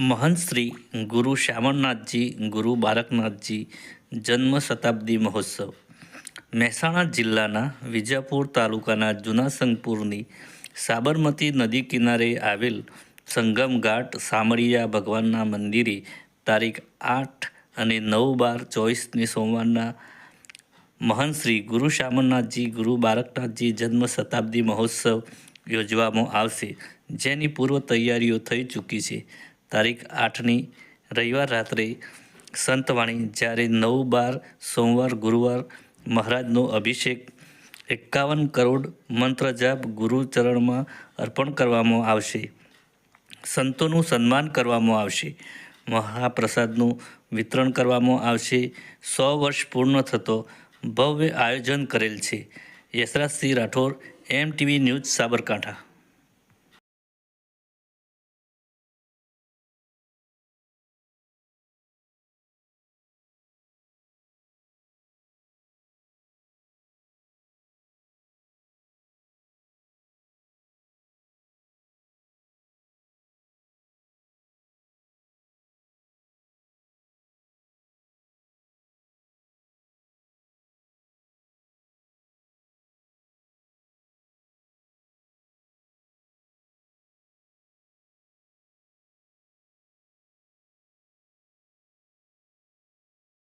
महंत श्री गुरु श्यामळनाथ जी गुरु बारकनाथ जी जन्म शताब्दी महोत्सव મહેસાણા જિલ્લાના વિજાપુર તાલુકાના જૂના સંગપુરની સાબરમતી નદી કિનારે આવેલ સંગમ ઘાટ સામળિયા ભગવાનના મંદિરે તારીખ 8 અને 9/12/24 સોમવારના મહંત શ્રી ગુરુ શ્યામળનાથજી ગુરુ બારકનાથજી જન્મ શતાબ્દી મહોત્સવ યોજવામાં આવશે, જેની પૂર્વ તૈયારીઓ થઈ ચૂકી છે. તારીખ 8ની રવિવાર રાત્રે સંતવાણી, જ્યારે 9/12 સોમવાર ગુરુવાર મહારાજનો અભિષેક 51 કરોડ મંત્ર જાપ ગુરુચરણમાં અર્પણ કરવામાં આવશે. સંતોનું સન્માન કરવામાં આવશે. મહાપ્રસાદનું વિતરણ કરવામાં આવશે. 100 વર્ષ પૂર્ણ થતો ભવ્ય આયોજન કરેલ છે. Yashrajsinh Rathod, MTV news, Sabarkantha.